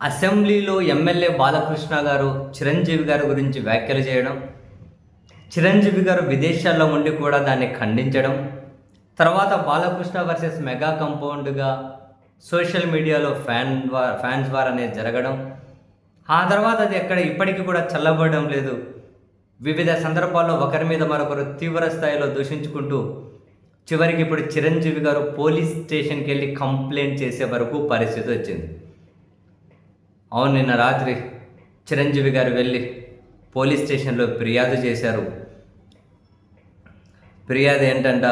అసెంబ్లీలో ఎమ్మెల్యే బాలకృష్ణ గారు చిరంజీవి గారి గురించి వ్యాఖ్యలు చేయడం, చిరంజీవి గారు విదేశాల్లో ఉండి కూడా దాన్ని ఖండించడం, తర్వాత బాలకృష్ణ వర్సెస్ మెగా కంపౌండ్గా సోషల్ మీడియాలో ఫ్యాన్స్ వార్ అనేది జరగడం, ఆ తర్వాత అది ఎక్కడ ఇప్పటికీ కూడా చల్లబడడం లేదు. వివిధ సందర్భాల్లో ఒకరి మీద మరొకరు తీవ్ర స్థాయిలో దూషించుకుంటూ చివరికి ఇప్పుడు చిరంజీవి గారు పోలీస్ స్టేషన్కి వెళ్ళి కంప్లైంట్ చేసే వరకు పరిస్థితి వచ్చింది. అవును, నిన్న రాత్రి చిరంజీవి గారు వెళ్ళి పోలీస్ స్టేషన్లో ఫిర్యాదు చేశారు. ఫిర్యాదు ఏంటంట,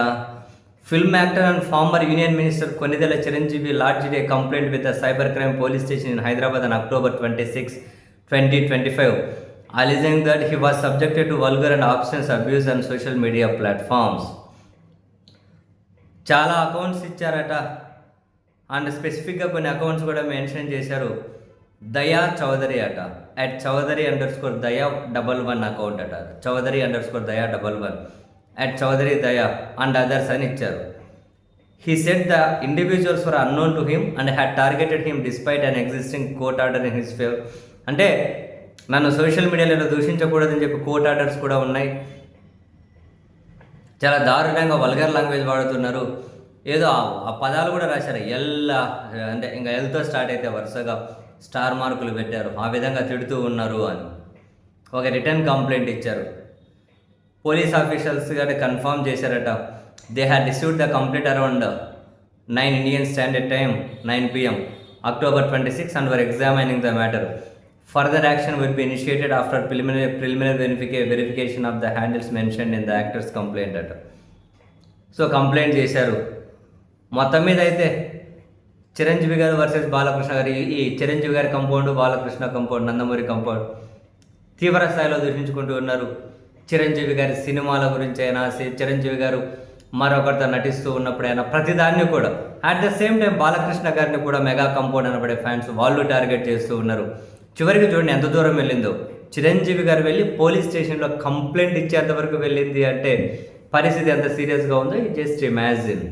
film actor and former union minister Konidela Chiranjeevi lodged a complaint with the cyber crime police station in Hyderabad on October 26, 2025, alleging that he was subjected to vulgar and obscene abuse on social media platforms. చాలా accounts ఇచ్చారట, and స్పెసిఫిక్గా కొన్ని accounts కూడా mention చేశారు. దయా చౌదరి అట, @Chowdhury_Daya11 account అట, Chowdhury_Daya11 @Chowdhury_Daya and others అని ఇచ్చారు. He said the individuals were unknown to him and had targeted him despite an existing court order in his favor. అంటే నన్ను సోషల్ మీడియాలో దూషించకూడదని చెప్పి కోర్ట్ ఆర్డర్స్ కూడా ఉన్నాయి. చాలా దారుణంగా వల్గర్ లాంగ్వేజ్ వాడుతున్నారు. ఏదో ఆ పదాలు కూడా రాశారు. అంటే ఇంకా ఎల్తో స్టార్ట్ అయితే వరుసగా స్టార్ మార్కులు పెట్టారు. ఆ విధంగా తిడుతూ ఉన్నారు అని ఒక రిటర్న్ కంప్లైంట్ ఇచ్చారు. పోలీస్ ఆఫీషియల్స్ గారు కన్ఫర్మ్ చేశారట. They had received the complaint around 9 Indian Standard Time, 9 PM, October 26, and were examining the matter. Further action will be initiated after preliminary verification of the handles mentioned in the actor's complaint అట. So complaint చేశారు. మొత్తం మీద అయితే చిరంజీవి గారు versus Balakrishna గారు, ఈ చిరంజీవి గారి compound, Balakrishna compound, Nandamuri compound తీవ్ర స్థాయిలో దూషించుకుంటూ ఉన్నారు. చిరంజీవి గారి సినిమాల గురించి అయినా, చిరంజీవి గారు మరొకరితో నటిస్తూ ఉన్నప్పుడైనా ప్రతిదాన్ని కూడా, at the same time Balakrishna గారిని కూడా మెగా కంపౌండ్ అనబడే ఫ్యాన్స్ వాళ్ళు టార్గెట్ చేస్తూ ఉన్నారు. చివరికి చూడండి ఎంత దూరం వెళ్ళిందో. చిరంజీవి గారు వెళ్ళి పోలీస్ స్టేషన్లో కంప్లైంట్ ఇచ్చేంత వరకు వెళ్ళింది అంటే పరిస్థితి ఎంత సీరియస్గా ఉందో జస్ట్ ఇమాజిన్.